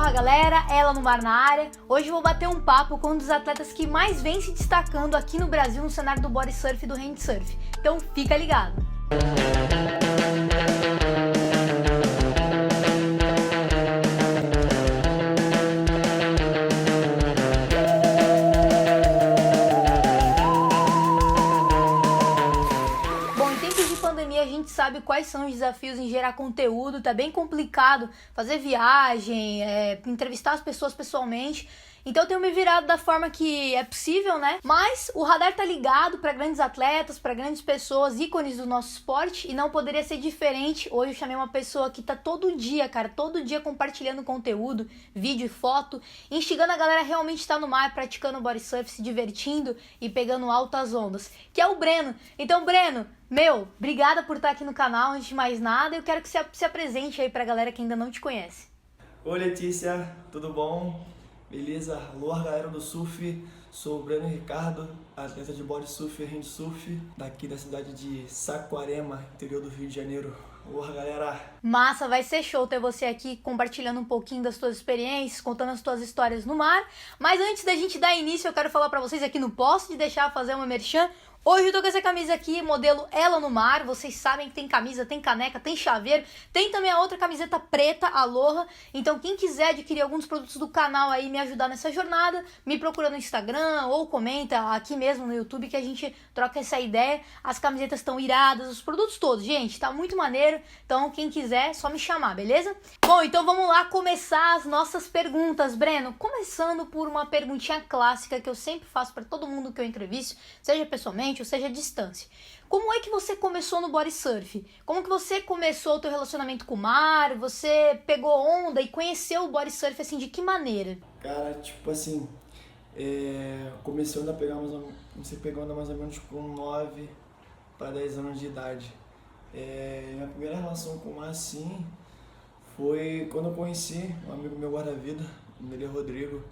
Aloha galera, ela no mar na área. Hoje eu vou bater um papo com um dos atletas que mais vem se destacando aqui no Brasil no cenário do body surf e do handsurf. Então fica ligado. A gente sabe quais são os desafios em gerar conteúdo, tá bem complicado fazer viagem, entrevistar as pessoas pessoalmente. Então eu tenho me virado da forma que é possível, né? Mas o radar tá ligado para grandes atletas, para grandes pessoas, ícones do nosso esporte, e não poderia ser diferente. Hoje eu chamei uma pessoa que tá todo dia, todo dia compartilhando conteúdo, vídeo e foto, instigando a galera a realmente estar no mar, praticando body surf, se divertindo e pegando altas ondas, que é o Breno. Então, Breno, obrigada por estar aqui no canal. Antes de mais nada, eu quero que você se apresente aí pra galera que ainda não te conhece. Oi Letícia, tudo bom? Beleza? Aloha galera do surf, sou o Breno Ricardo, atleta de body surf e handsurf, daqui da cidade de Saquarema, interior do Rio de Janeiro. Aloha galera! Massa, vai ser show ter você aqui compartilhando um pouquinho das suas experiências, contando as suas histórias no mar. Mas antes da gente dar início, eu quero falar pra vocês aqui, não posso de deixar fazer uma merchan. Hoje eu tô com essa camisa aqui, modelo Ela no Mar. Vocês sabem que tem camisa, tem caneca, tem chaveiro. Tem também a outra camiseta preta, Aloha. Então quem quiser adquirir alguns produtos do canal aí, me ajudar nessa jornada, me procura no Instagram ou comenta aqui mesmo no YouTube que a gente troca essa ideia. As camisetas estão iradas, os produtos todos, gente, tá muito maneiro. Então quem quiser, é só me chamar, beleza? Bom, então vamos lá começar as nossas perguntas, Breno. Começando por uma perguntinha clássica que eu sempre faço para todo mundo que eu entrevisto, seja pessoalmente ou seja à distância. Como é que você começou no body surf? Como que você começou o teu relacionamando com o mar? Você pegou onda e conheceu o body surf assim, de que maneira? Cara, tipo assim, comecei a pegar onda mais ou menos com 9 para 10 anos de idade. Minha primeira relação com o mar, assim, foi quando eu conheci um amigo meu guarda-vida, o nome dele é Rodrigo.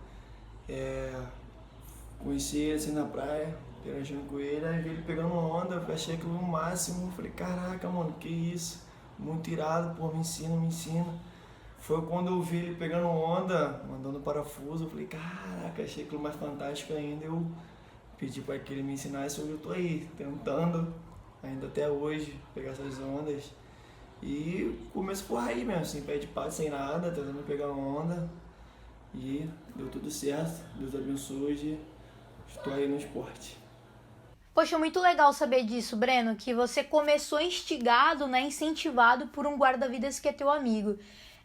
Conheci ele assim na praia, interagindo com ele, aí vi ele pegando onda, eu achei aquilo no máximo, falei, caraca, mano, que isso, muito irado, pô, me ensina. Foi quando eu vi ele pegando onda, mandando parafuso, eu falei, caraca, achei aquilo mais fantástico ainda, eu pedi para que ele me ensinasse, hoje eu tô aí, tentando, ainda até hoje, pegar essas ondas. E o começo foi aí mesmo, sem pé de pato, sem nada, tentando pegar onda, e deu tudo certo, Deus abençoe, hoje estou aí no esporte. Poxa, muito legal saber disso, Breno, que você começou instigado, né, incentivado por um guarda-vidas que é teu amigo.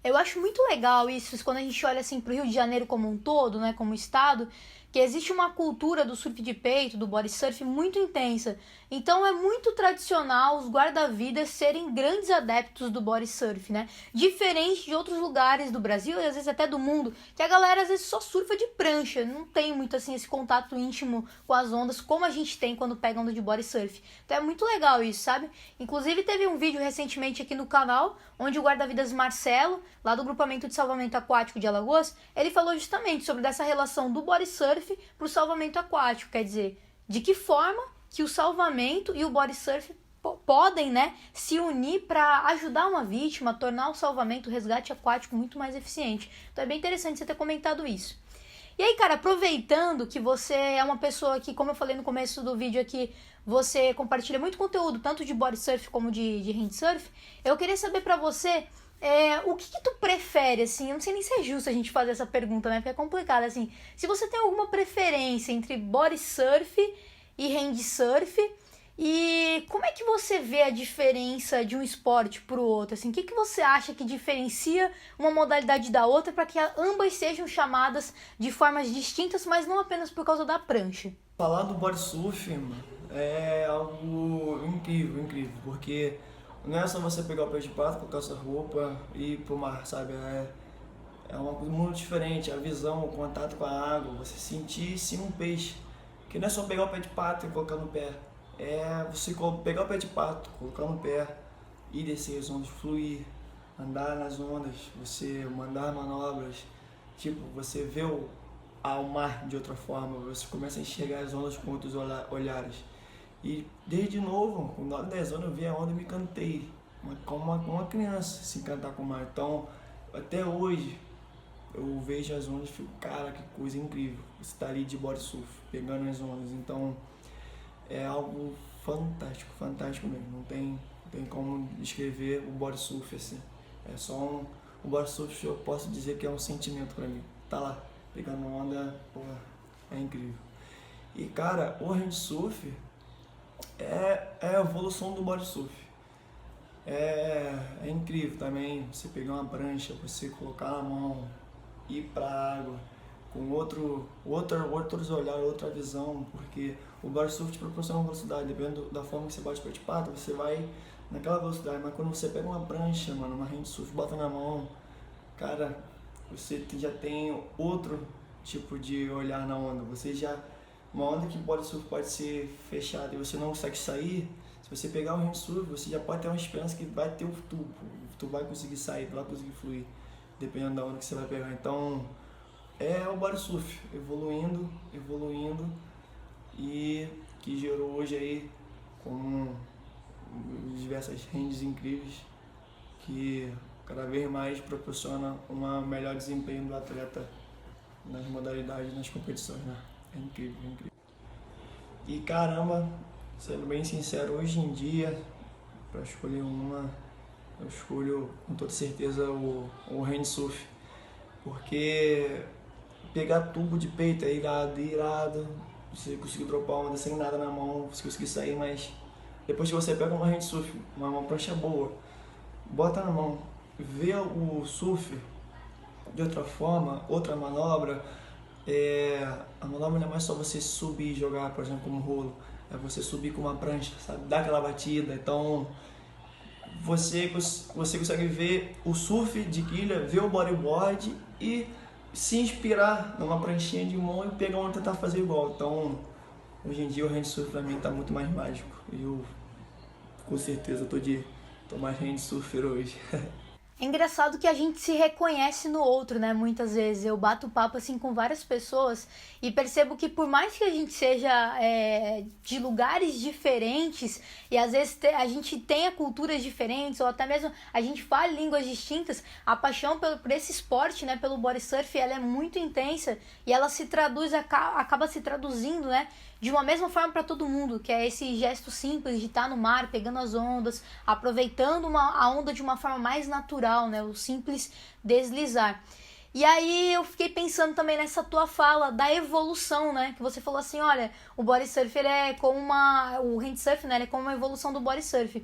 Eu acho muito legal isso, quando a gente olha assim pro Rio de Janeiro como um todo, né, como estado, que existe uma cultura do surf de peito, do body surf muito intensa. Então é muito tradicional os guarda-vidas serem grandes adeptos do body surf, né? Diferente de outros lugares do Brasil e às vezes até do mundo, que a galera às vezes só surfa de prancha, não tem muito assim esse contato íntimo com as ondas como a gente tem quando pega onda de body surf. Então é muito legal isso, sabe? Inclusive teve um vídeo recentemente aqui no canal, onde o guarda-vidas Marcelo, lá do grupamento de salvamento aquático de Alagoas, ele falou justamente sobre essa relação do body surf para o salvamento aquático, quer dizer, de que forma que o salvamento e o body surf podem, né, se unir para ajudar uma vítima, tornar o salvamento, o resgate aquático muito mais eficiente. Então é bem interessante você ter comentado isso. E aí, cara, aproveitando que você é uma pessoa que, como eu falei no começo do vídeo aqui, você compartilha muito conteúdo, tanto de body surf como de handsurf, eu queria saber pra você o que tu prefere, assim. Eu não sei nem se é justo a gente fazer essa pergunta, né, porque é complicado, assim. Se você tem alguma preferência entre body surf e handsurf, e como é que você vê a diferença de um esporte pro outro? Assim, o que você acha que diferencia uma modalidade da outra para que ambas sejam chamadas de formas distintas, mas não apenas por causa da prancha? Falar do body surf, mano, é algo incrível, porque não é só você pegar o pé de pato, colocar sua roupa e ir pro mar, sabe? É uma coisa muito diferente, a visão, o contato com a água, você sentir sim um peixe, que não é só pegar o pé de pato e colocar no pé. É você pegar o pé de pato, colocar no pé e descer as ondas, fluir, andar nas ondas, você mandar manobras, tipo, você vê ao mar de outra forma, você começa a enxergar as ondas com outros olhares. E desde novo, com 9, 10 anos eu vi a onda e me encantei, como uma criança se encantar com o mar. Então, até hoje, eu vejo as ondas e fico, cara, que coisa incrível. Você tá ali de body surf, pegando as ondas. Então, é algo fantástico, fantástico mesmo. Não tem como descrever o body surf assim. É só o body surf, eu posso dizer que é um sentimento pra mim. Tá lá, pegando onda, pô, é incrível. E cara, o handsurf é a evolução do body surf. É incrível também você pegar uma prancha, você colocar na mão, ir pra água, com outros olhares, outra visão, porque o body surf te proporciona uma velocidade, dependendo da forma que você bate o pé de pato, você vai naquela velocidade, mas quando você pega uma prancha, mano, uma handsurf, bota na mão, cara, você já tem outro tipo de olhar na onda, uma onda que body surf pode ser fechada e você não consegue sair, se você pegar o handsurf, você já pode ter uma esperança que vai ter o tubo, tu vai conseguir sair, tu vai conseguir fluir, dependendo da onda que você vai pegar. Então, é o body surf evoluindo e que gerou hoje aí com diversas hands incríveis que cada vez mais proporciona um melhor desempenho do atleta nas modalidades, nas competições, né? É incrível, é incrível. E caramba, sendo bem sincero, hoje em dia, para escolher uma, eu escolho com toda certeza o handsurf, porque pegar tubo de peito é irado, você conseguir dropar onda sem nada na mão, você conseguir sair, mas depois que você pega uma handsurf, uma prancha boa, bota na mão, vê o surf de outra forma, outra manobra, a manobra não é mais só você subir e jogar, por exemplo, como rolo, é você subir com uma prancha, sabe, dar aquela batida, então você consegue ver o surf de quilha, ver o bodyboard e se inspirar numa pranchinha de mão e pegar uma e tentar fazer igual. Então, hoje em dia o handsurf pra mim tá muito mais mágico. E eu, com certeza, tô mais handsurfer hoje. É engraçado que a gente se reconhece no outro, né? Muitas vezes eu bato papo assim com várias pessoas e percebo que por mais que a gente seja de lugares diferentes e às vezes a gente tenha culturas diferentes ou até mesmo a gente fale línguas distintas, a paixão por esse esporte, né? Pelo body surf, ela é muito intensa e ela se traduz, acaba se traduzindo, né? De uma mesma forma para todo mundo, que é esse gesto simples de estar no mar, pegando as ondas, aproveitando a onda de uma forma mais natural, né? O simples deslizar. E aí eu fiquei pensando também nessa tua fala da evolução, né? Que você falou assim, olha, o body surf ele é como o handsurf, né? Ele é como uma evolução do body surf.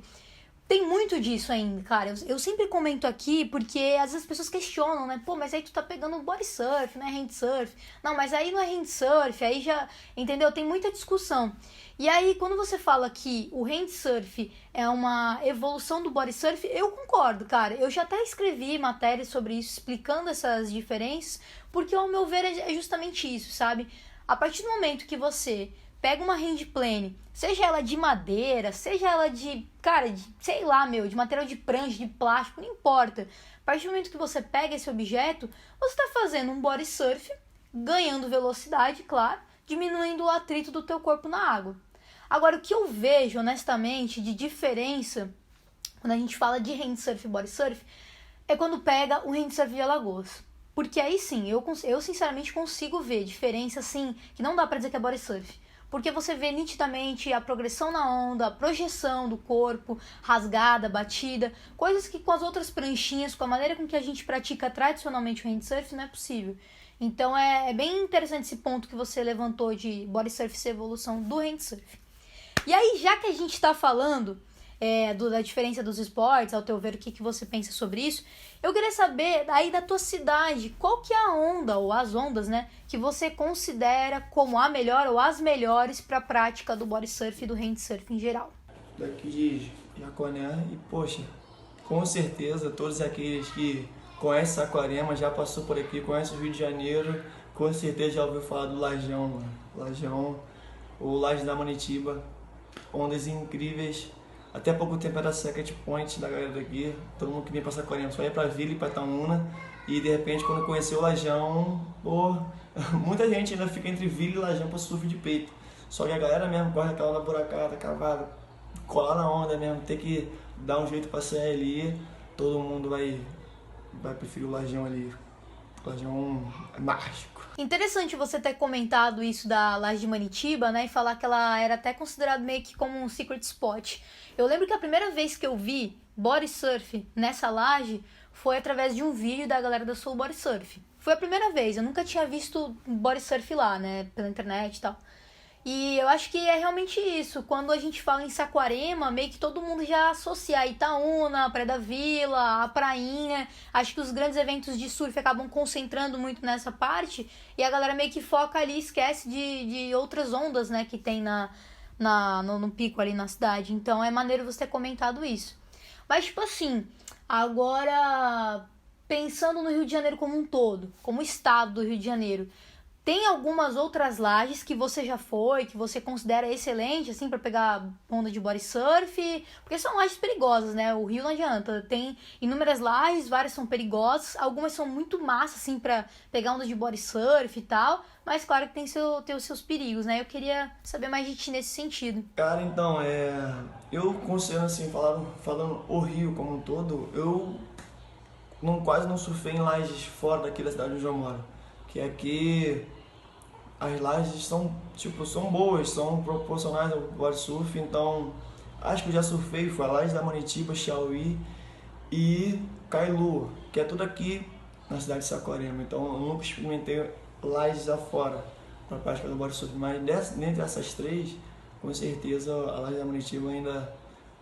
Tem muito disso ainda, cara. Eu sempre comento aqui porque às vezes as pessoas questionam, né? Pô, mas aí tu tá pegando body surf, né? Handsurf. Não, mas aí não é handsurf, aí já... Entendeu? Tem muita discussão. E aí, quando você fala que o handsurf é uma evolução do body surf, eu concordo, cara. Eu já até escrevi matérias sobre isso, explicando essas diferenças, porque ao meu ver é justamente isso, sabe? A partir do momento que você pega uma handplane, seja ela de madeira, seja ela de, cara, sei lá, de material de prancha, de plástico, não importa. A partir do momento que você pega esse objeto, você está fazendo um body surf, ganhando velocidade, claro, diminuindo o atrito do teu corpo na água. Agora, o que eu vejo, honestamente, de diferença, quando a gente fala de handsurf e body surf, é quando pega o handsurf de Alagoas. Porque aí sim, eu sinceramente consigo ver diferença, assim, que não dá pra dizer que é body surf. Porque você vê nitidamente a progressão na onda, a projeção do corpo, rasgada, batida, coisas que com as outras pranchinhas, com a maneira com que a gente pratica tradicionalmente o handsurf, não é possível. Então é bem interessante esse ponto que você levantou de body surf ser evolução do handsurf. E aí, já que a gente está falando da diferença dos esportes, ao teu ver, o que você pensa sobre isso, eu queria saber aí da tua cidade, qual que é a onda, ou as ondas, né, que você considera como a melhor ou as melhores para a prática do body surf e do handsurf em geral? Daqui de Jaconé e, poxa, com certeza todos aqueles que conhecem Saquarema, já passou por aqui, conhecem o Rio de Janeiro, com certeza já ouviu falar do Lajão, mano. Lajão, ou Laje da Manitiba, ondas incríveis. Até pouco tempo era second point da galera daqui, todo mundo que vinha pra Saquarema só ia pra Vila e pra Itaúna, e de repente quando conheceu o Lajão, pô, muita gente ainda fica entre Vila e Lajão pra surf de peito. Só que a galera mesmo corre aquela onda buracada, cavada, colar na onda mesmo, ter que dar um jeito pra sair ali, todo mundo vai preferir o Lajão ali, Lajão é mágico. Interessante você ter comentado isso da laje de Manitiba, né? E falar que ela era até considerada meio que como um secret spot. Eu lembro que a primeira vez que eu vi body surf nessa laje foi através de um vídeo da galera da Soul Body Surf. Foi a primeira vez, eu nunca tinha visto body surf lá, né? Pela internet e tal. E eu acho que é realmente isso. Quando a gente fala em Saquarema, meio que todo mundo já associa a Itaúna, a Praia da Vila, a Prainha. Acho que os grandes eventos de surf acabam concentrando muito nessa parte. E a galera meio que foca ali e esquece de outras ondas, né, que tem no pico ali na cidade. Então é maneiro você ter comentado isso. Mas, tipo assim, agora pensando no Rio de Janeiro como um todo, como estado do Rio de Janeiro, tem algumas outras lajes que você já foi, que você considera excelente, assim, pra pegar onda de body surf? Porque são lajes perigosas, né? O Rio não adianta. Tem inúmeras lajes, várias são perigosas. Algumas são muito massas, assim, pra pegar onda de body surf e tal. Mas claro que tem os seus perigos, né? Eu queria saber mais de ti nesse sentido. Cara, então, eu considero assim, falando o Rio como um todo, eu quase não surfei em lajes fora daqui da cidade onde eu moro. Que aqui as lajes são boas, são proporcionais ao body surf, então acho que eu já surfei, foi a laje da Manitiba, Chauí e Kailua, que é tudo aqui na cidade de Saquarema, então eu nunca experimentei lajes afora para prática do body surf, mas dentre essas três, com certeza a laje da Manitiba ainda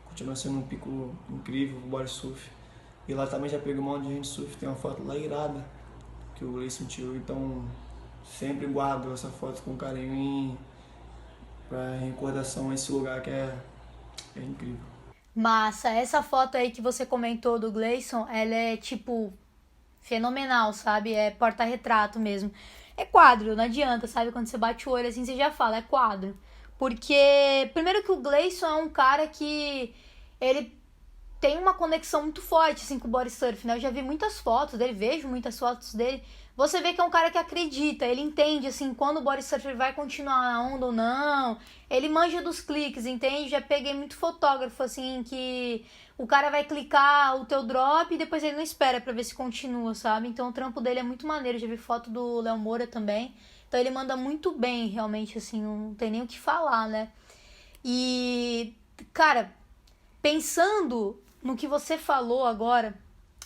continua sendo um pico incrível pro body surf, e lá também já peguei um monte de gente surf, tem uma foto lá irada que o Gleison tirou, então sempre guardo essa foto com carinho para recordação a esse lugar que é incrível. Massa, essa foto aí que você comentou do Gleison, ela é tipo fenomenal, sabe? É porta-retrato mesmo. É quadro, não adianta, sabe? Quando você bate o olho assim, você já fala, é quadro. Porque, primeiro que o Gleison é um cara que ele tem uma conexão muito forte, assim, com o body surf, né? Eu já vi muitas fotos dele, vejo muitas fotos dele. Você vê que é um cara que acredita, ele entende, assim, quando o body surfer vai continuar na onda ou não. Ele manja dos cliques, entende? Já peguei muito fotógrafo, assim, que o cara vai clicar o teu drop e depois ele não espera pra ver se continua, sabe? Então o trampo dele é muito maneiro. Já vi foto do Léo Moura também. Então ele manda muito bem, realmente, assim, não tem nem o que falar, né? E, cara, pensando no que você falou agora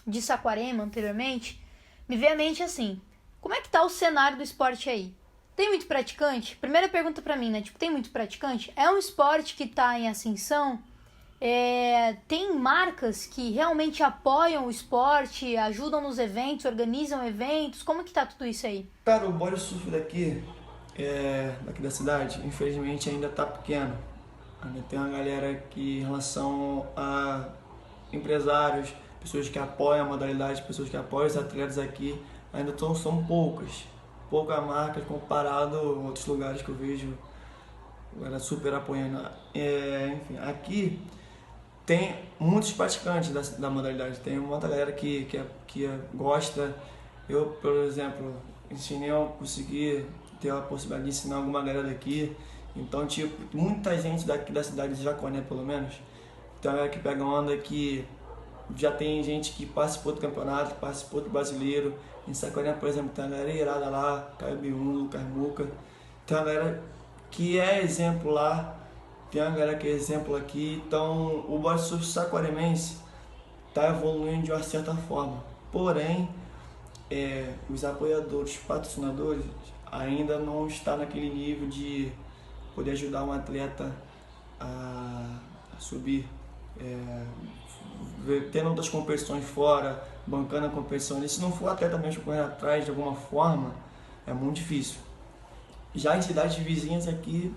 de Saquarema anteriormente, me veio à mente assim, como é que tá o cenário do esporte aí? Tem muito praticante? Primeira pergunta pra mim, né? Tipo, tem muito praticante? É um esporte que tá em ascensão? Tem marcas que realmente apoiam o esporte, ajudam nos eventos, organizam eventos? Como que tá tudo isso aí? Cara, o body surf daqui da cidade, infelizmente ainda tá pequeno. Ainda tem uma galera que, em relação a empresários, pessoas que apoiam a modalidade, pessoas que apoiam os atletas aqui, ainda são poucas marcas comparado a outros lugares que eu vejo a galera super apoiando. Enfim, aqui tem muitos praticantes da modalidade, tem muita galera que gosta. Eu, por exemplo, ensinei a conseguir ter a possibilidade de ensinar alguma galera daqui. Então, tipo, muita gente daqui da cidade de Jaconé, pelo menos, tem uma galera que pega onda que já tem gente que participou do campeonato, participou do brasileiro. Em Saquarema, por exemplo, tem uma galera irada lá, Caio B1, Lucas Muca. Tem uma galera que é exemplo lá, tem uma galera que é exemplo aqui. Então, o body surf saquaremense está evoluindo de uma certa forma. Porém, os apoiadores, patrocinadores, ainda não está naquele nível de poder ajudar um atleta a subir, tendo outras competições fora, bancando a competição. E se não for atleta mesmo correr atrás de alguma forma, é muito difícil. Já em cidades vizinhas aqui,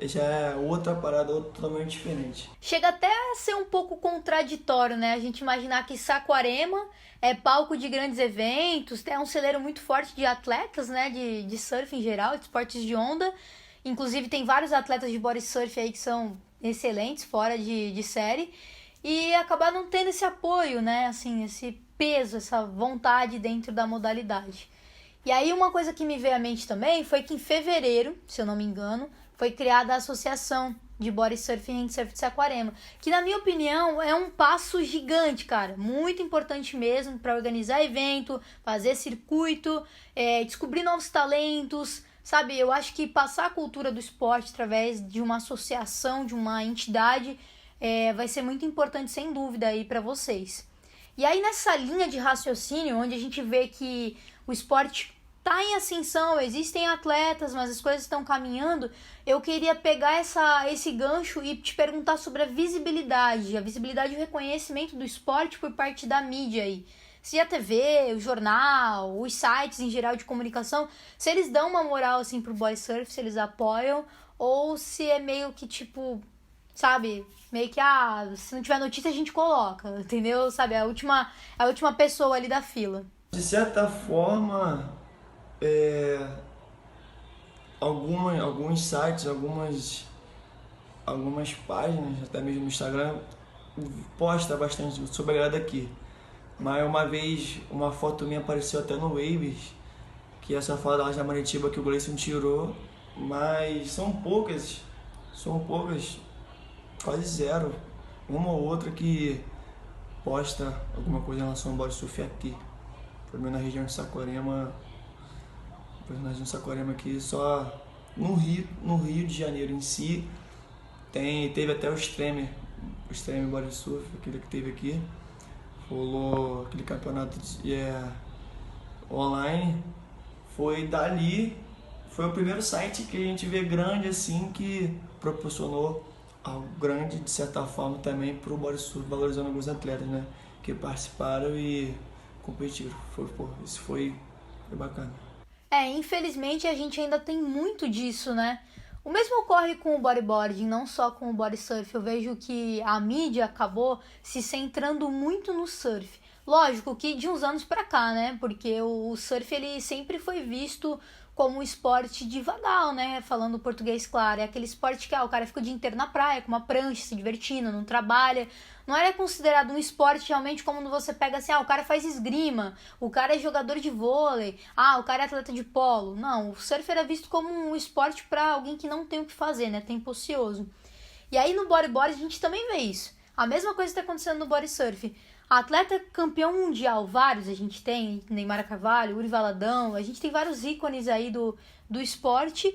já é outra parada, totalmente diferente. Chega até a ser um pouco contraditório, né? A gente imaginar que Saquarema é palco de grandes eventos, é um celeiro muito forte de atletas, né? De surf em geral, de esportes de onda. Inclusive tem vários atletas de body surf aí que são excelentes, fora de série. E acabar não tendo esse apoio, né? Assim, esse peso, essa vontade dentro da modalidade. E aí uma coisa que me veio à mente também foi que em fevereiro, se eu não me engano, foi criada a Associação de body surf e handsurf de Saquarema, que na minha opinião é um passo gigante, cara, muito importante mesmo para organizar evento, fazer circuito, descobrir novos talentos, sabe? Eu acho que passar a cultura do esporte através de uma associação, de uma entidade, vai ser muito importante, sem dúvida, aí para vocês. E aí nessa linha de raciocínio, onde a gente vê que o esporte tá em ascensão, existem atletas, mas as coisas estão caminhando, eu queria pegar esse gancho e te perguntar sobre a visibilidade e o reconhecimento do esporte por parte da mídia aí. Se a TV, o jornal, os sites em geral de comunicação, se eles dão uma moral assim pro boy surf, se eles apoiam, ou se é meio que tipo, sabe, meio que, se não tiver notícia a gente coloca, entendeu? Sabe, a última pessoa ali da fila. De certa forma, alguns sites, algumas páginas, até mesmo no Instagram, posta bastante sobre a galera daqui. Mas uma vez uma foto minha apareceu até no Waves, que essa foto da Manitiba que o Gleison tirou, mas são poucas, quase zero. Uma ou outra que posta alguma coisa em relação ao body surf aqui. Pelo menos na região de Saquarema. Aqui, só no Rio de Janeiro em si, teve até o Extreme Body Surf, aquele que teve aqui, rolou aquele campeonato online, foi o primeiro site que a gente vê grande assim, que proporcionou algo grande, de certa forma, também para o Body Surf, valorizando alguns atletas, né, que participaram e competiram. Isso foi bacana. Infelizmente a gente ainda tem muito disso, né? O mesmo ocorre com o bodyboarding, não só com o body surf. Eu vejo que a mídia acabou se centrando muito no surf. Lógico que de uns anos pra cá, né? Porque o surf ele sempre foi visto como um esporte de vagal, né? Falando português claro. É aquele esporte que o cara fica o dia inteiro na praia, com uma prancha, se divertindo, não trabalha. Não era considerado um esporte realmente como quando você pega assim, o cara faz esgrima, o cara é jogador de vôlei, o cara é atleta de polo. Não, o surf era visto como um esporte para alguém que não tem o que fazer, né? Tempo ocioso. E aí no bodyboard a gente também vê isso. A mesma coisa está acontecendo no body surf. Atleta campeão mundial, vários a gente tem, Neymar Carvalho, Uri Valadão, a gente tem vários ícones aí do esporte,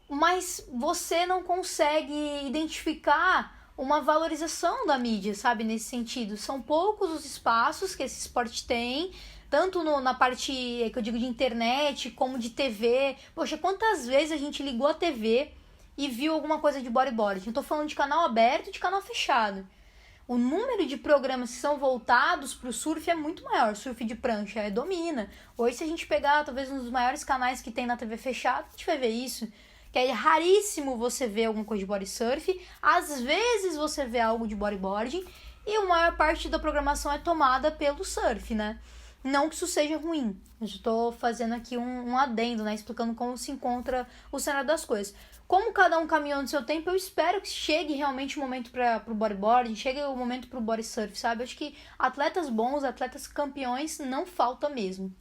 mas você não consegue identificar uma valorização da mídia, sabe, nesse sentido. São poucos os espaços que esse esporte tem, tanto na parte que eu digo de internet, como de TV. Poxa, quantas vezes a gente ligou a TV e viu alguma coisa de bodyboard? Eu tô falando de canal aberto e de canal fechado. O número de programas que são voltados para o surf é muito maior. Surf de prancha domina. Hoje, se a gente pegar talvez um dos maiores canais que tem na TV fechada, a gente vai ver isso. Que é raríssimo você ver alguma coisa de body surf. Às vezes você vê algo de bodyboarding. E a maior parte da programação é tomada pelo surf, né? Não que isso seja ruim. Eu estou fazendo aqui um adendo, né? Explicando como se encontra o cenário das coisas. Como cada um caminhou no seu tempo, eu espero que chegue realmente o momento para o bodyboarding, chegue o momento para o body surf, sabe? Eu acho que atletas bons, atletas campeões, não falta mesmo.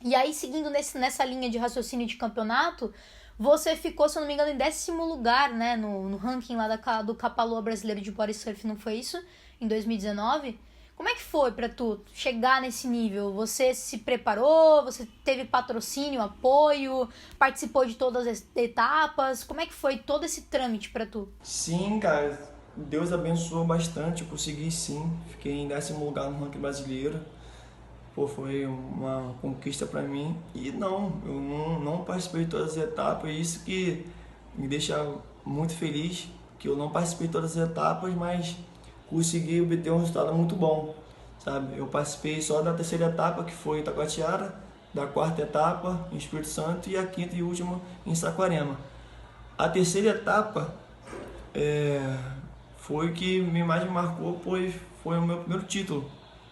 E aí, seguindo nessa linha de raciocínio de campeonato, você ficou, se eu não me engano, em 10º lugar, né? No ranking lá do Kapalua brasileiro de body surf, não foi isso? Em 2019? Como é que foi pra tu chegar nesse nível? Você se preparou? Você teve patrocínio, apoio? Participou de todas as etapas? Como é que foi todo esse trâmite pra tu? Sim, cara. Deus abençoou bastante. Eu consegui sim. Fiquei em 10º lugar no ranking brasileiro. Foi uma conquista pra mim. E eu não participei de todas as etapas. E isso que me deixa muito feliz. Que eu não participei de todas as etapas, mas consegui obter um resultado muito bom, sabe? Eu participei só da 3ª etapa, que foi em Itacoatiara, da 4ª etapa em Espírito Santo e a 5ª e última em Saquarema. A 3ª etapa foi o que mais me marcou, pois foi o meu primeiro título,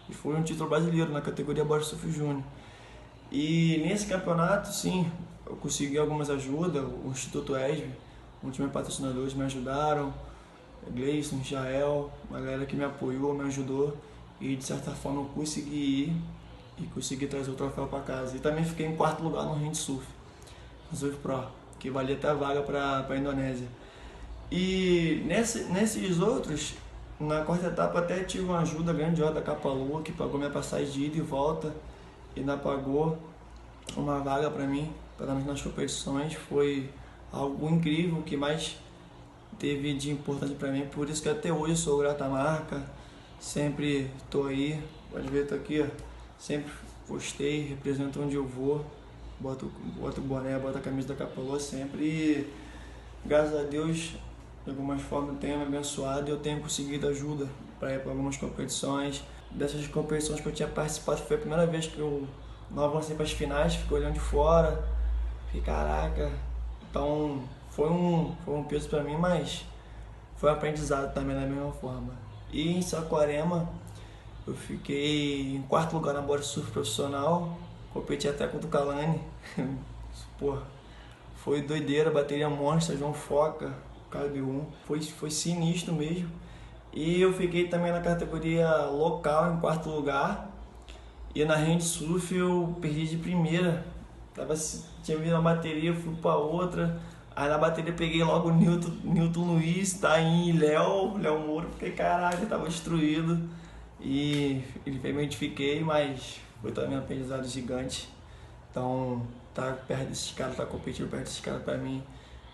e foi um título brasileiro na categoria Body Surf Júnior. E nesse campeonato, sim, eu consegui algumas ajudas, o Instituto ESB, um time de patrocinadores me ajudaram, Gleison, Jael, uma galera que me apoiou, me ajudou, e de certa forma eu consegui ir e consegui trazer o troféu para casa. E também fiquei em 4º lugar no Handsurf, no Surf Pro, que valia até a vaga para a Indonésia. E nesses outros, na quarta etapa até tive uma ajuda grandiosa da Capa-Lua, que pagou minha passagem de ida e volta, e ainda pagou uma vaga para mim, para nas competições. Foi algo incrível, que mais teve de importante para mim, por isso que até hoje eu sou grato à marca, sempre tô aí, pode ver, tô aqui, ó, sempre postei, represento onde eu vou, boto o boné, boto a camisa da Capa-Lua sempre, e graças a Deus, de algumas formas, tenho me abençoado e eu tenho conseguido ajuda para ir para algumas competições. Dessas competições que eu tinha participado, foi a primeira vez que eu não avancei para as finais, fiquei olhando de fora, fiquei, caraca, então foi um peso para mim, mas foi um aprendizado também da mesma forma. E em Saquarema, eu fiquei em quarto lugar na bola surf profissional, competi até contra o Kalani. Pô, foi doideira, bateria monstra, João Foca, KB1, foi sinistro mesmo. E eu fiquei também na categoria local em quarto lugar. E na hand surf eu perdi de primeira. Tinha vindo uma bateria, fui pra outra. Aí na bateria peguei logo o Newton Luiz, Taim e Léo Moura, porque caraca, tava destruído. E infelizmente fiquei, mas foi também um aprendizado gigante. Então, tá perto desses caras, tá competindo perto desses caras pra mim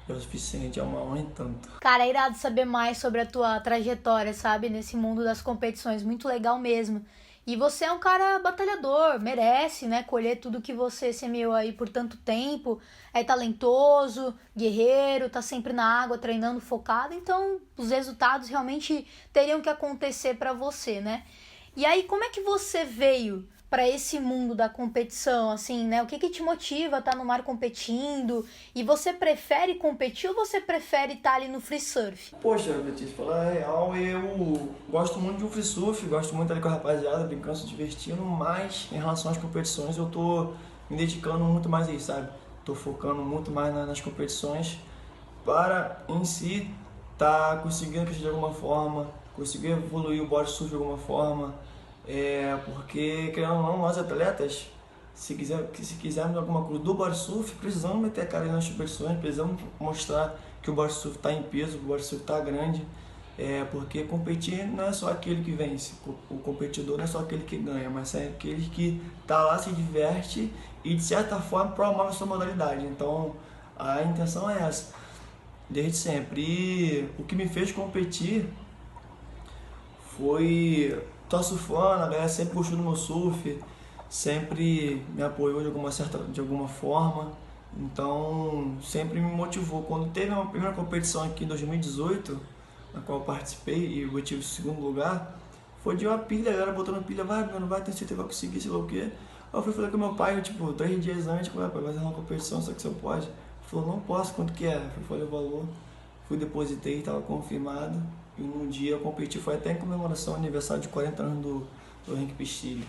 é o suficiente, é uma honra e tanto. Cara, é irado saber mais sobre a tua trajetória, sabe? Nesse mundo das competições, muito legal mesmo. E você é um cara batalhador, merece, né, colher tudo que você semeou aí por tanto tempo, é talentoso, guerreiro, tá sempre na água, treinando, focado, então os resultados realmente teriam que acontecer pra você, né? E aí, como é que você veio pra esse mundo da competição, assim, né? O que te motiva a estar no mar competindo? E você prefere competir ou você prefere estar ali no free surf? Poxa, Beatriz, falar a real, eu gosto muito de um free surf, gosto muito ali com a rapaziada, brincando, se divertindo, mas em relação às competições eu tô me dedicando muito mais a isso, sabe? Tô focando muito mais nas competições para, em si, tá conseguindo crescer de alguma forma, conseguir evoluir o body surf de alguma forma, porque, querendo ou não, nós atletas, se quisermos alguma coisa do body surf, precisamos meter a cara nas competições, precisamos mostrar que o body surf está em peso, o body surf está grande, porque competir não é só aquele que vence, o competidor não é só aquele que ganha, mas é aquele que está lá, se diverte e de certa forma promove a sua modalidade. Então a intenção é essa, desde sempre. E o que me fez competir foi tô surfando, a galera sempre gostou do meu surf, sempre me apoiou de alguma forma, então sempre me motivou. Quando teve uma primeira competição aqui em 2018, na qual eu participei e eu tive o segundo lugar, foi de uma pilha, a galera botando pilha, vai, mano, vai, tem certeza que vai conseguir, sei lá o quê. Aí eu fui falar com meu pai, tipo, 3 dias antes, vai fazer uma competição, só que você pode. Ele falou, não posso, quanto que é? Eu falei o valor, fui, depositei, estava confirmado. E num dia eu competi, foi até em comemoração ao aniversário de 40 anos do Henrique Pistilli.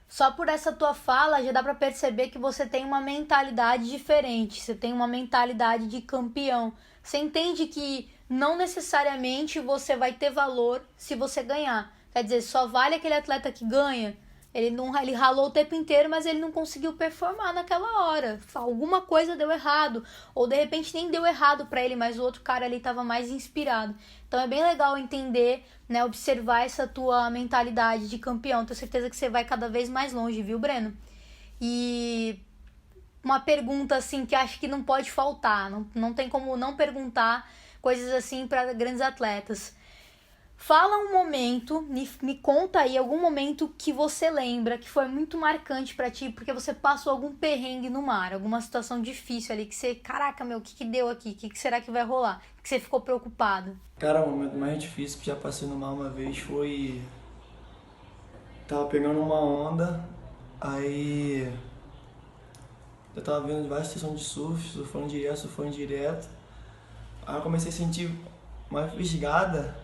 Só por essa tua fala já dá pra perceber que você tem uma mentalidade diferente, você tem uma mentalidade de campeão. Você entende que não necessariamente você vai ter valor se você ganhar. Quer dizer, só vale aquele atleta que ganha. Ele ralou o tempo inteiro, mas ele não conseguiu performar naquela hora. Alguma coisa deu errado. Ou de repente nem deu errado pra ele, mas o outro cara ali tava mais inspirado. Então é bem legal entender, né, observar essa tua mentalidade de campeão. Tenho certeza que você vai cada vez mais longe, viu, Breno? E uma pergunta assim que acho que não pode faltar. Não tem como não perguntar coisas assim para grandes atletas. Fala um momento, me conta aí algum momento que você lembra que foi muito marcante pra ti, porque você passou algum perrengue no mar, alguma situação difícil ali, que você, caraca, meu, o que deu aqui? O que será que vai rolar? Que você ficou preocupado? Cara, o momento mais difícil que já passei no mar uma vez foi... Tava pegando uma onda, aí... Eu tava vendo várias estações de surf, surfando direto. Aí eu comecei a sentir uma fisgada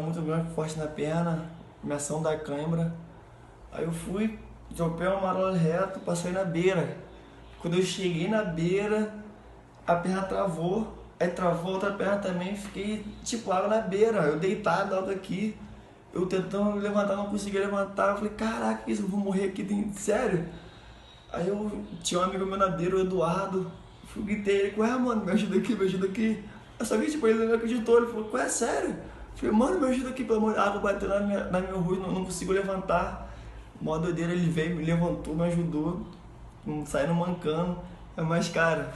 muito grande, forte na perna, minha ação da cãibra. Aí eu fui, jogei uma marola reto, passei na beira. Quando eu cheguei na beira, a perna travou, aí travou a outra perna também, fiquei tipo água na beira. Eu deitado alto aqui, eu tentando levantar, não conseguia levantar. Eu falei, caraca, isso, eu vou morrer aqui, sério? Aí eu tinha um amigo meu na beira, o Eduardo, eu gritei, ele, ué, mano, me ajuda aqui, me ajuda aqui. Só que, tipo, ele não acreditou, ele falou, é sério? Eu falei, mano, me ajuda aqui, pelo amor de Deus, a água bateu na minha rua, não consigo levantar. Mó doideira, ele veio, me levantou, me ajudou, saindo mancando. Mas, cara,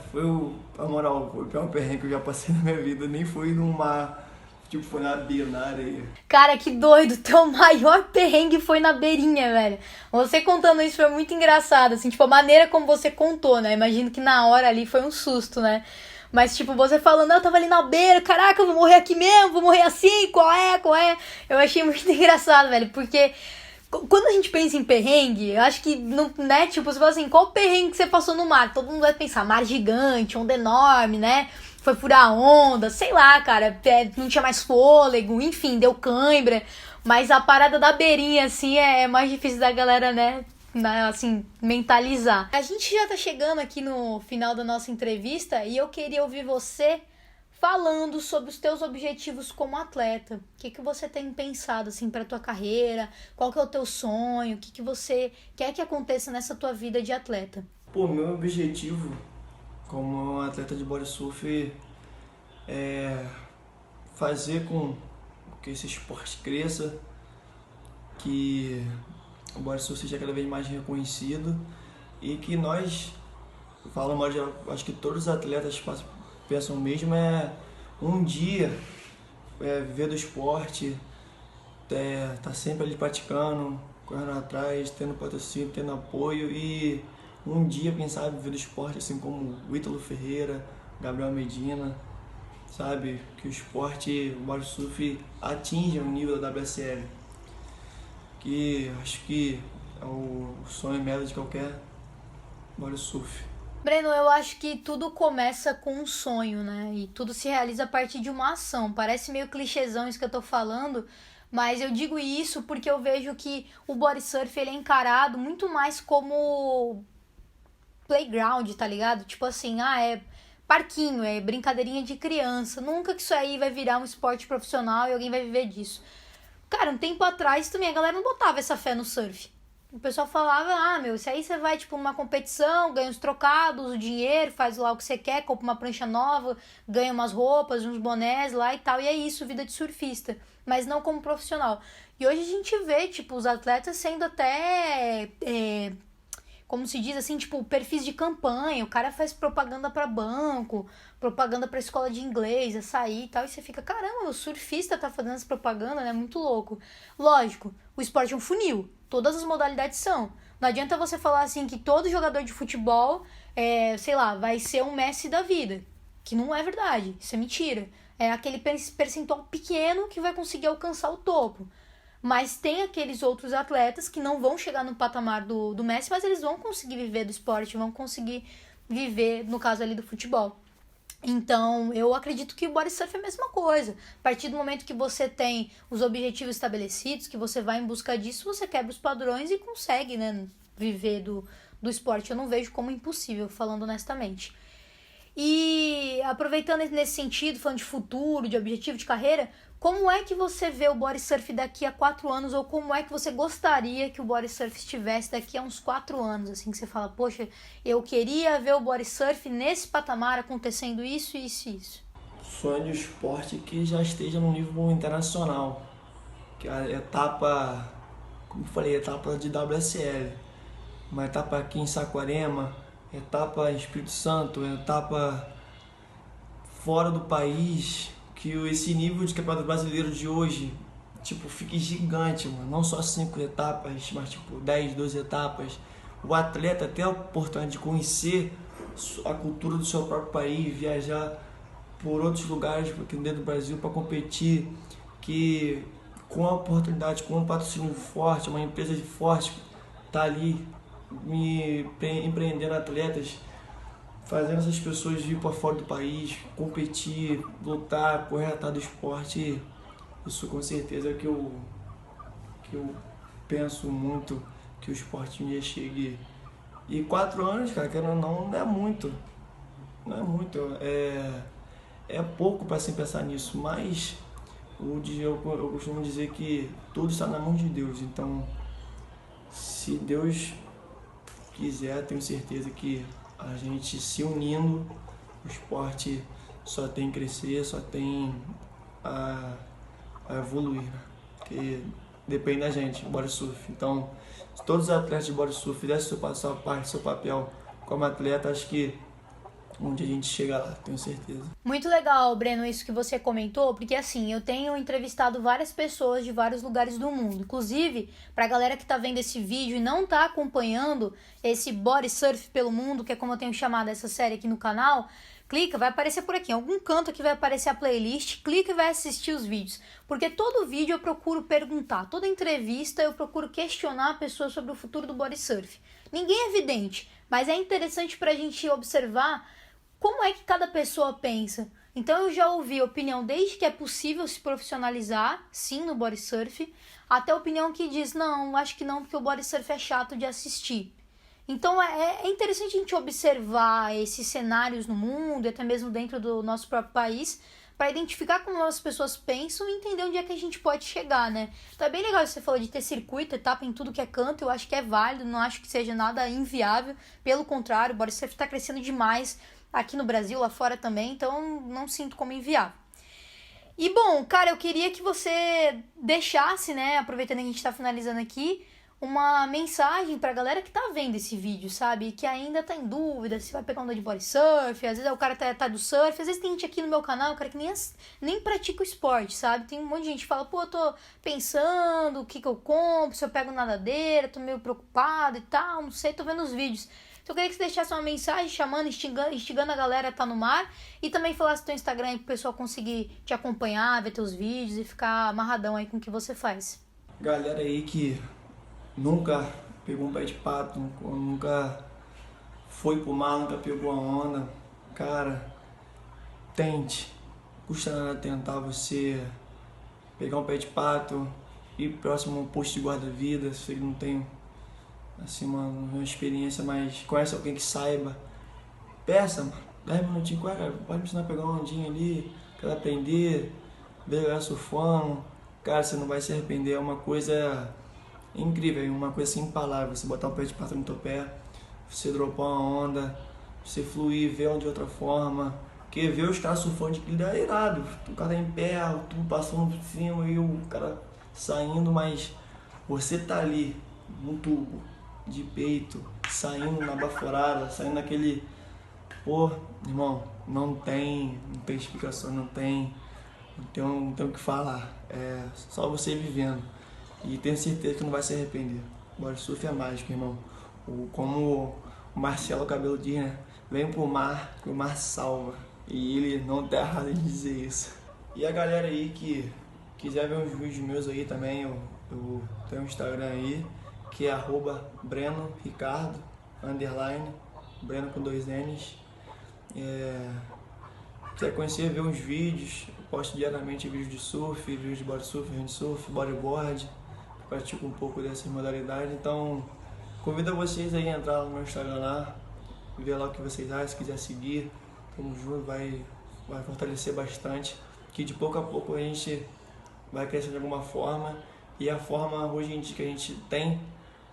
a moral, foi o pior perrengue que eu já passei na minha vida. Nem foi no mar, tipo, foi na beira, na areia. Cara, que doido, teu maior perrengue foi na beirinha, velho. Você contando isso foi muito engraçado, assim, tipo, a maneira como você contou, né? Imagino que na hora ali foi um susto, né? Mas, tipo, você falando, eu tava ali na beira, caraca, eu vou morrer aqui mesmo, vou morrer assim, qual é? Eu achei muito engraçado, velho, porque quando a gente pensa em perrengue, eu acho que, não, né, tipo, você fala assim, qual perrengue que você passou no mar? Todo mundo vai pensar, mar gigante, onda enorme, né? Foi furar a onda, sei lá, cara, não tinha mais fôlego, enfim, deu cãibra. Mas a parada da beirinha, assim, é mais difícil da galera, né, assim, mentalizar. A gente já tá chegando aqui no final da nossa entrevista e eu queria ouvir você falando sobre os teus objetivos como atleta. O que você tem pensado, assim, pra tua carreira? Qual que é o teu sonho? O que você quer que aconteça nessa tua vida de atleta? Pô, meu objetivo como atleta de body surf é fazer com que esse esporte cresça, que o body surf seja cada vez mais reconhecido e que nós, acho que todos os atletas pensam mesmo, um dia viver do esporte, tá sempre ali praticando, correndo atrás, tendo patrocínio, tendo apoio e um dia, quem sabe, viver do esporte, assim como o Ítalo Ferreira, Gabriel Medina, sabe? Que o esporte, o body surf atinja o nível da WSL. Que acho que é o sonho médio de qualquer body surf. Breno, eu acho que tudo começa com um sonho, né? E tudo se realiza a partir de uma ação. Parece meio clichêzão isso que eu tô falando, mas eu digo isso porque eu vejo que o body surf ele é encarado muito mais como playground, tá ligado? Tipo assim, é parquinho, é brincadeirinha de criança. Nunca que isso aí vai virar um esporte profissional e alguém vai viver disso. Cara, um tempo atrás também a galera não botava essa fé no surf. O pessoal falava, isso aí você vai, tipo, numa competição, ganha os trocados, o dinheiro, faz lá o que você quer, compra uma prancha nova, ganha umas roupas, uns bonés lá e tal, e é isso, vida de surfista. Mas não como profissional. E hoje a gente vê, tipo, os atletas sendo até, como se diz assim, tipo, perfis de campanha. O cara faz propaganda pra banco, propaganda pra escola de inglês, açaí e tal, e você fica, caramba, o surfista tá fazendo essa propaganda, né? Muito louco. Lógico, o esporte é um funil. Todas as modalidades são. Não adianta você falar assim que todo jogador de futebol, sei lá, vai ser um Messi da vida. Que não é verdade. Isso é mentira. É aquele percentual pequeno que vai conseguir alcançar o topo. Mas tem aqueles outros atletas que não vão chegar no patamar do Messi, mas eles vão conseguir viver do esporte, vão conseguir viver, no caso ali, do futebol. Então, eu acredito que o body surf é a mesma coisa. A partir do momento que você tem os objetivos estabelecidos, que você vai em busca disso, você quebra os padrões e consegue, né, viver do esporte. Eu não vejo como impossível, falando honestamente. E aproveitando nesse sentido, falando de futuro, de objetivo de carreira, como é que você vê o body surf daqui a 4 anos? Ou como é que você gostaria que o body surf estivesse daqui a uns 4 anos? Assim, que você fala, poxa, eu queria ver o body surf nesse patamar acontecendo isso, isso e isso. Sonho de esporte que já esteja no nível internacional. Que a etapa, como eu falei, etapa de WSL. Uma etapa aqui em Saquarema, etapa em Espírito Santo, etapa fora do país, que esse nível de campeonato brasileiro de hoje, tipo, fique gigante, mano. Não só 5 etapas, mas tipo 10, 12 etapas. O atleta ter a oportunidade de conhecer a cultura do seu próprio país, viajar por outros lugares aqui dentro do Brasil para competir, que com a oportunidade, com um patrocínio forte, uma empresa forte tá ali me empreendendo atletas, fazendo essas pessoas vir para fora do país, competir, lutar, correr atrás do esporte. Isso com certeza é que eu penso muito que o esporte um dia chegue. E 4 anos, cara, querendo ou não é muito. Não é muito. É pouco para se pensar nisso, mas eu costumo dizer que tudo está na mão de Deus. Então, se Deus quiser, tenho certeza que a gente se unindo, o esporte só tem crescer, só tem a evoluir, né? Porque depende da gente, body surf. Então, se todos os atletas de body surf fizessem sua parte, seu papel como atleta, acho que um dia a gente chega lá, tenho certeza. Muito legal, Breno, isso que você comentou, porque assim, eu tenho entrevistado várias pessoas de vários lugares do mundo. Inclusive, pra galera que tá vendo esse vídeo e não tá acompanhando esse Body Surf pelo Mundo, que é como eu tenho chamado essa série aqui no canal, clica, vai aparecer por aqui, em algum canto aqui vai aparecer a playlist, clica e vai assistir os vídeos. Porque todo vídeo eu procuro perguntar, toda entrevista eu procuro questionar a pessoa sobre o futuro do Body Surf. Ninguém é evidente, mas é interessante pra gente observar como é que cada pessoa pensa. Então eu já ouvi opinião desde que é possível se profissionalizar, sim, no body surf, até opinião que diz, não, acho que não, porque o body surf é chato de assistir. Então é interessante a gente observar esses cenários no mundo, e até mesmo dentro do nosso próprio país, para identificar como as pessoas pensam e entender onde é que a gente pode chegar, né? Então é bem legal que você falou de ter circuito, etapa em tudo que é canto, eu acho que é válido, não acho que seja nada inviável, pelo contrário, o body surf está crescendo demais, aqui no Brasil, lá fora também, então não sinto como inviável. E bom, cara, eu queria que você deixasse, né, aproveitando que a gente tá finalizando aqui, uma mensagem pra galera que tá vendo esse vídeo, sabe? Que ainda tá em dúvida se vai pegar onda de body surf, às vezes o cara tá do surf, às vezes tem gente aqui no meu canal, cara, que nem pratica o esporte, sabe? Tem um monte de gente que fala, pô, eu tô pensando o que eu compro, se eu pego nadadeira, tô meio preocupado e tal, não sei, tô vendo os vídeos. Então eu queria que você deixasse uma mensagem chamando, instigando a galera a estar no mar e também falasse do teu Instagram aí pro pessoal conseguir te acompanhar, ver teus vídeos e ficar amarradão aí com o que você faz. Galera aí que nunca pegou um pé de pato, nunca foi pro mar, nunca pegou a onda, cara, tente. Custa nada tentar você pegar um pé de pato, ir próximo a um posto de guarda-vida, se você não tem assim, uma experiência, mas conhece alguém que saiba, peça, mano, 10 minutinhos, cara, pode me ensinar a pegar uma ondinha ali, quero aprender, ver ela surfando, cara, você não vai se arrepender, é uma coisa incrível, uma coisa sem palavras, você botar um pé de pato no teu pé, você dropar uma onda, você fluir, ver ela de outra forma, porque ver os caras surfando de quilha é irado, o cara em pé, o tubo passando por cima e o cara saindo, mas você tá ali, no tubo, de peito, saindo na baforada, saindo naquele... Pô, irmão, não tem explicação, não tem o que falar. É só você vivendo. E tenho certeza que não vai se arrepender. Body surf é mágico, irmão. Como o Marcelo Cabelo diz, né? Vem pro mar, que o mar salva. E ele não tá errado em dizer isso. E a galera aí que quiser ver uns vídeos meus aí também, eu tenho um Instagram aí, que é @BrenoRicardo, Breno com 2 N's. Se quiser conhecer, ver uns vídeos, eu posto diariamente vídeos de surf, vídeos de body surf, handsurf, bodyboard, pratico um pouco dessas modalidades, então convido vocês aí a entrar no meu Instagram lá, ver lá o que vocês acham, se quiser seguir, tamo junto, vai fortalecer bastante, que de pouco a pouco a gente vai crescer de alguma forma, e a forma hoje em dia que a gente tem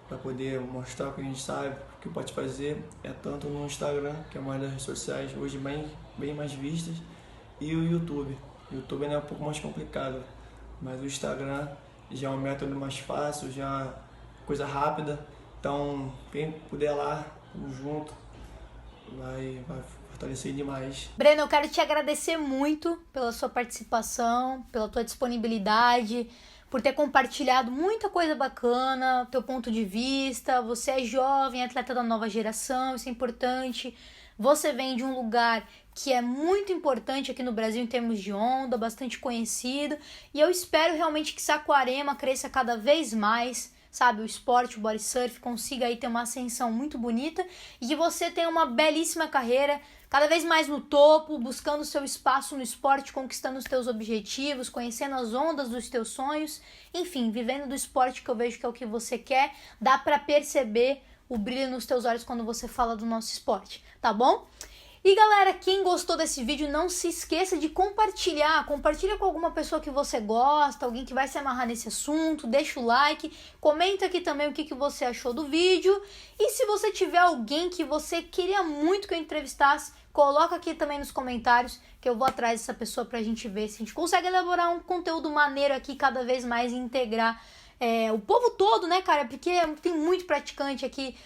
para poder mostrar o que a gente sabe, o que pode fazer, é tanto no Instagram, que é uma das redes sociais hoje bem mais vistas, e o YouTube. O YouTube ainda é um pouco mais complicado, mas o Instagram já é um método mais fácil, já é coisa rápida, então quem puder lá, tamo junto, vai fortalecer demais. Breno, eu quero te agradecer muito pela sua participação, pela tua disponibilidade, por ter compartilhado muita coisa bacana, teu ponto de vista. Você é jovem, atleta da nova geração, isso é importante. Você vem de um lugar que é muito importante aqui no Brasil em termos de onda, bastante conhecido. E eu espero realmente que Saquarema cresça cada vez mais, sabe? O esporte, o body surf consiga aí ter uma ascensão muito bonita e que você tenha uma belíssima carreira, cada vez mais no topo, buscando o seu espaço no esporte, conquistando os teus objetivos, conhecendo as ondas dos teus sonhos, enfim, vivendo do esporte que eu vejo que é o que você quer. Dá pra perceber o brilho nos teus olhos quando você fala do nosso esporte, tá bom? E galera, quem gostou desse vídeo, não se esqueça de compartilhar. Compartilha com alguma pessoa que você gosta, alguém que vai se amarrar nesse assunto. Deixa o like, comenta aqui também o que você achou do vídeo. E se você tiver alguém que você queria muito que eu entrevistasse, coloca aqui também nos comentários que eu vou atrás dessa pessoa pra gente ver se a gente consegue elaborar um conteúdo maneiro aqui cada vez mais e integrar o povo todo, né, cara? Porque tem muito praticante aqui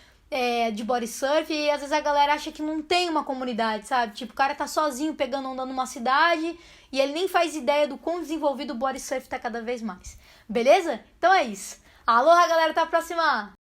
de body surf e às vezes a galera acha que não tem uma comunidade, sabe? Tipo, o cara tá sozinho pegando onda numa cidade e ele nem faz ideia do quão desenvolvido o body surf tá cada vez mais. Beleza? Então é isso. Aloha, galera, até a próxima!